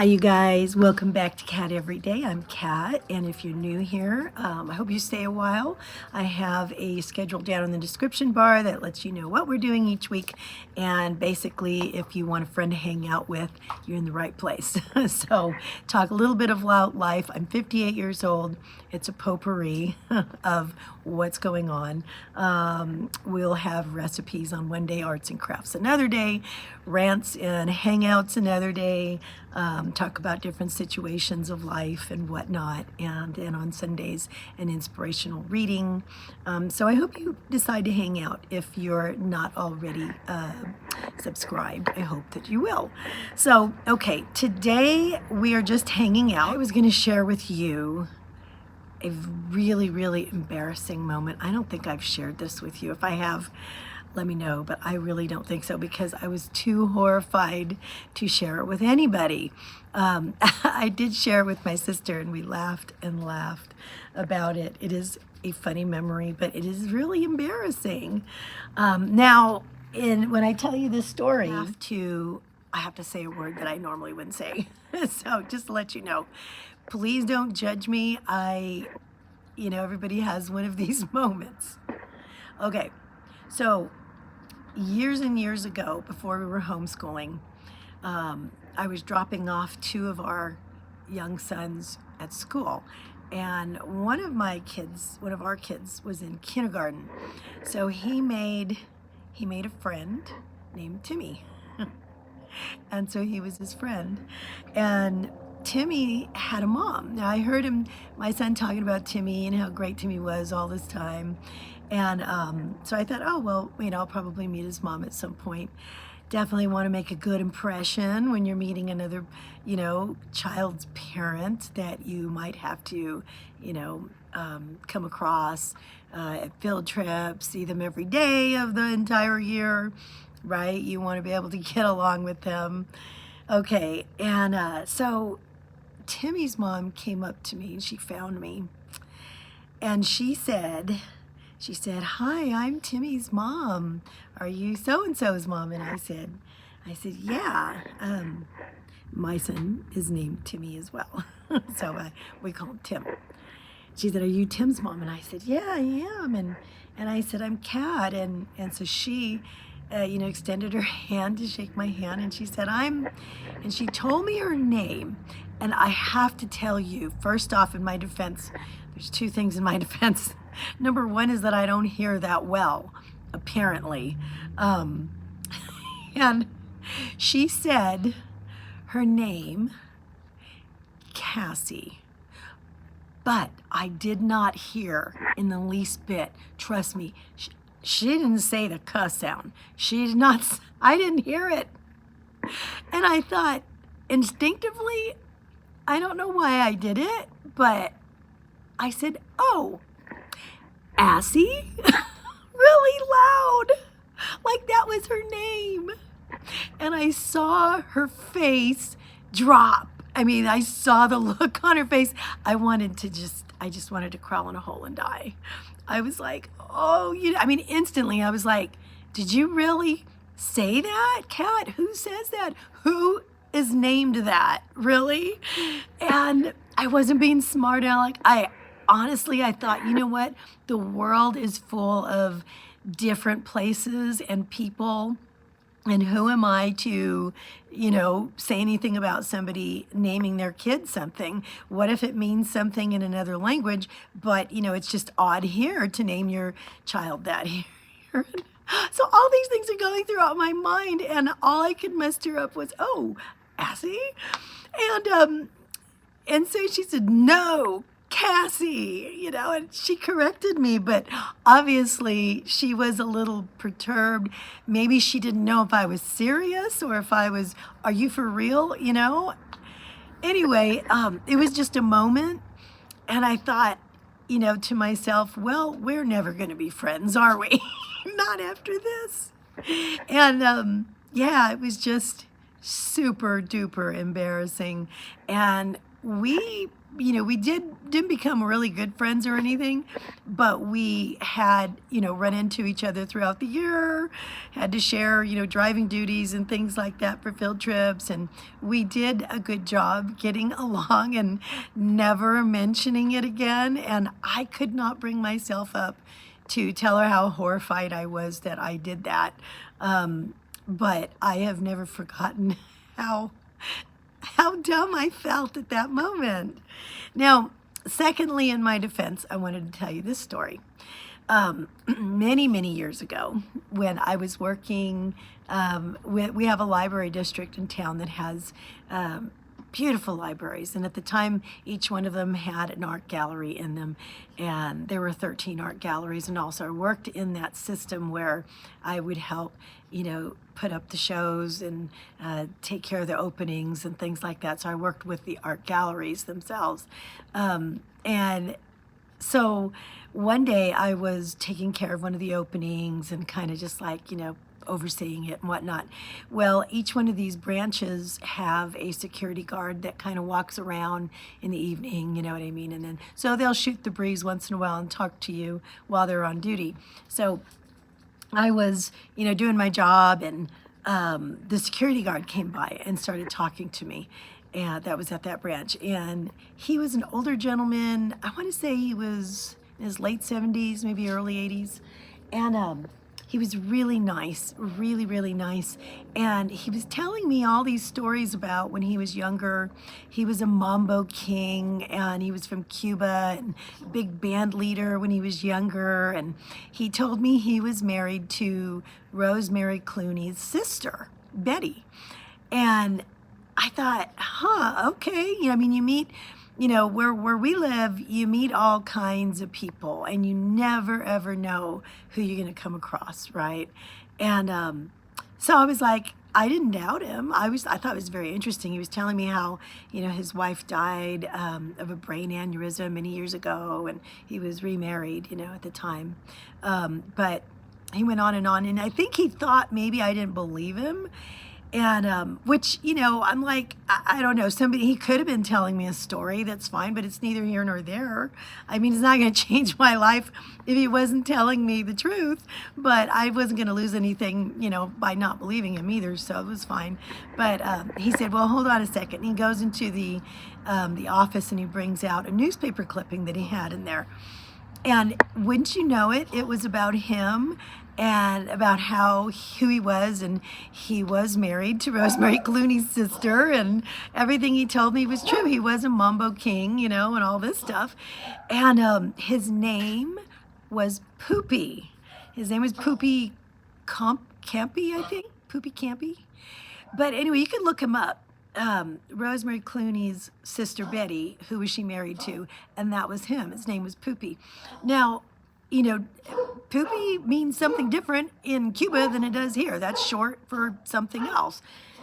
Hi you guys, welcome back to Cat Every Day. I'm Kat, and if you're new here, I hope you stay a while. I have a schedule down in the description bar that lets you know what we're doing each week, and basically if you want a friend to hang out with, you're in the right place. So talk a little bit about life. I'm 58 years old. It's a potpourri of what's going on. We'll have recipes on one day, arts and crafts another day, rants and hangouts another day, talk about different situations of life and whatnot, and then on Sundays an inspirational reading. So I hope you decide to hang out if you're not already subscribed. I hope that you will. So okay, today we are just hanging out. I was going to share with you a really embarrassing moment. I don't think I've shared this with you. If I have, let me know, but I really don't think so because I was too horrified to share it with anybody. I did share it with my sister and we laughed and laughed about it. It is a funny memory, but it is really embarrassing. Now, when I tell you this story, I have to say a word that I normally wouldn't say. So just to let you know, please don't judge me. Everybody has one of these moments. Okay, so years and years ago, before we were homeschooling, I was dropping off two of our young sons at school, and one of our kids was in kindergarten. So he made a friend named Timmy. And so he was his friend, and Timmy had a mom. Now I heard my son talking about Timmy and how great Timmy was all this time. And so I thought, oh, well, I'll probably meet his mom at some point. Definitely want to make a good impression when you're meeting another, child's parent that you might have to, come across at field trips, see them every day of the entire year, right? You want to be able to get along with them. Okay, and so Timmy's mom came up to me and she found me, and she said, "Hi, I'm Timmy's mom. Are you so-and-so's mom?" And I said, "Yeah, my son is named Timmy as well." So we call him Tim. She said, "Are you Tim's mom?" And I said, "Yeah, I am." And I said, "I'm Kat." And so she, extended her hand to shake my hand, and she said, and she told me her name. And I have to tell you, first off, in my defense, there's two things in my defense. Number one is that I don't hear that well, apparently. And she said her name, Cassie. But I did not hear in the least bit. Trust me, she didn't say the cuss sound. She did not, I didn't hear it. And I thought, instinctively, I don't know why I did it, but I said, "Oh, Assie?" Really loud, like that was her name. And I saw her face drop. I saw the look on her face. I just wanted to crawl in a hole and die. I was like, oh, instantly I was like, "Did you really say that, Kat? Who says that? Who is named that? Really?" And I wasn't being smart aleck. I thought, you know what? The world is full of different places and people. And who am I to, say anything about somebody naming their kid something? What if it means something in another language, but, it's just odd here to name your child that here? So all these things are going throughout my mind, and all I could muster up was, "Oh, Assie?" And so she said, "No, Cassie," and she corrected me, but obviously she was a little perturbed. Maybe she didn't know if I was serious or if I was, "Are you for real?" Anyway, it was just a moment, and I thought, to myself, well, we're never going to be friends, are we? Not after this. And yeah, it was just super duper embarrassing. And we we didn't become really good friends or anything, but we had, run into each other throughout the year, had to share, driving duties and things like that for field trips. And we did a good job getting along and never mentioning it again. And I could not bring myself up to tell her how horrified I was that I did that. But I have never forgotten how dumb I felt at that moment. Now, secondly, in my defense, I wanted to tell you this story. Many, many years ago, when I was working, we have a library district in town that has beautiful libraries, and at the time each one of them had an art gallery in them, and there were 13 art galleries. And also I worked in that system where I would help put up the shows and take care of the openings and things like that. So I worked with the art galleries themselves, and so one day I was taking care of one of the openings and kind of just like overseeing it and whatnot. Well, each one of these branches have a security guard that kind of walks around in the evening, you know what I mean? And then, so they'll shoot the breeze once in a while and talk to you while they're on duty. So I was, doing my job, and the security guard came by and started talking to me. And that was at that branch. And he was an older gentleman. I want to say he was in his late 70s, maybe early 80s. And he was really nice, really, really nice. And he was telling me all these stories about when he was younger. He was a mambo king, and he was from Cuba, and big band leader when he was younger. And he told me he was married to Rosemary Clooney's sister, Betty. And I thought, okay. You meet, where we live, you meet all kinds of people, and you never, ever know who you're going to come across, right? And so I was like, I didn't doubt him. I thought it was very interesting. He was telling me how, his wife died of a brain aneurysm many years ago, and he was remarried, at the time. But he went on, and I think he thought maybe I didn't believe him. And which, I'm like, I don't know, he could have been telling me a story, that's fine, but it's neither here nor there. I mean, it's not going to change my life if he wasn't telling me the truth, but I wasn't going to lose anything, by not believing him either, so it was fine. But he said, well, hold on a second. And he goes into the office, and he brings out a newspaper clipping that he had in there. And wouldn't you know it, it was about him and about who he was, and he was married to Rosemary Clooney's sister, and everything he told me was true. He was a mambo king, and all this stuff. And his name was Pupi. His name was Pupi Campi, I think. Pupi Campi. But anyway, you can look him up. Rosemary Clooney's sister Betty, who was she married to, and that was him. His name was Pupi. Now, Pupi means something different in Cuba than it does here. That's short for something else.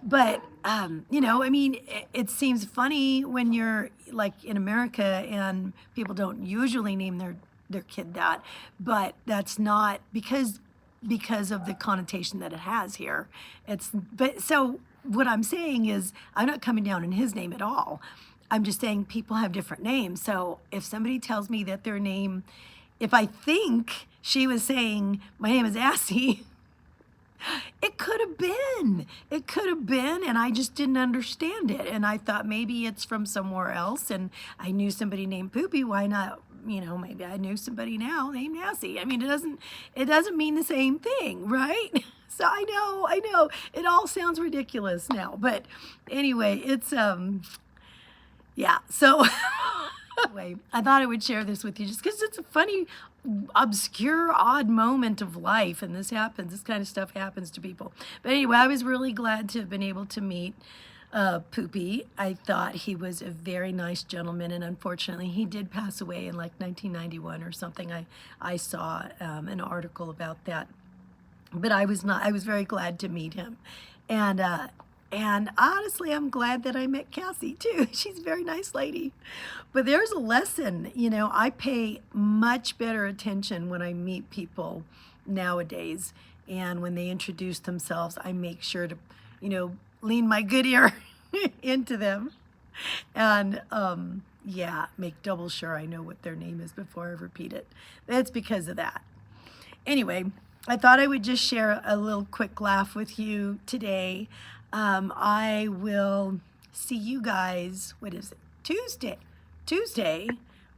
But, it seems funny when you're like in America and people don't usually name their kid that, but that's not because of the connotation that it has here. So what I'm saying is, I'm not coming down on his name at all. I'm just saying people have different names. So if somebody tells me that their name, if I think she was saying, my name is Assy, it could have been. It could have been, and I just didn't understand it. And I thought maybe it's from somewhere else, and I knew somebody named Pupi. Why not? Maybe I knew somebody now named Assy. I mean, it doesn't mean the same thing, right? So I know, it all sounds ridiculous now, but anyway, it's, yeah, so anyway, I thought I would share this with you just because it's a funny, obscure, odd moment of life, and this kind of stuff happens to people. But anyway, I was really glad to have been able to meet Pupi. I thought he was a very nice gentleman, and unfortunately he did pass away in like 1991 or something. I saw an article about that. But I was very glad to meet him. And honestly, I'm glad that I met Cassie too. She's a very nice lady. But there's a lesson, I pay much better attention when I meet people nowadays. And when they introduce themselves, I make sure to, lean my good ear into them. And Yeah, make double sure I know what their name is before I repeat it. That's because of that. Anyway, I thought I would just share a little quick laugh with you today. I will see you guys, what is it? Tuesday. Tuesday,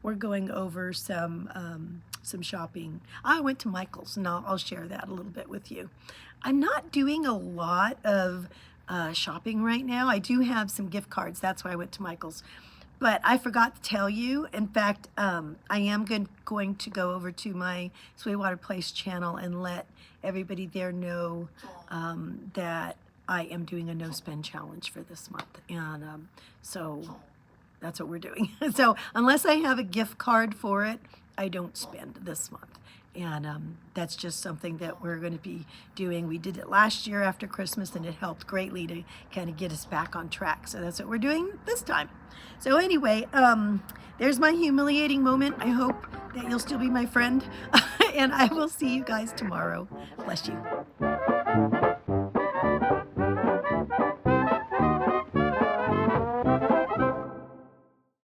we're going over some shopping. I went to Michael's, and I'll share that a little bit with you. I'm not doing a lot of shopping right now. I do have some gift cards. That's why I went to Michael's. But I forgot to tell you, in fact, I am going to go over to my Sweetwater Place channel and let everybody there know that I am doing a no spend challenge for this month. And so that's what we're doing. So unless I have a gift card for it, I don't spend this month. And that's just something that we're going to be doing. We did it last year after Christmas, and it helped greatly to kind of get us back on track. So that's what we're doing this time. So anyway, there's my humiliating moment. I hope that you'll still be my friend, and I will see you guys tomorrow. Bless you.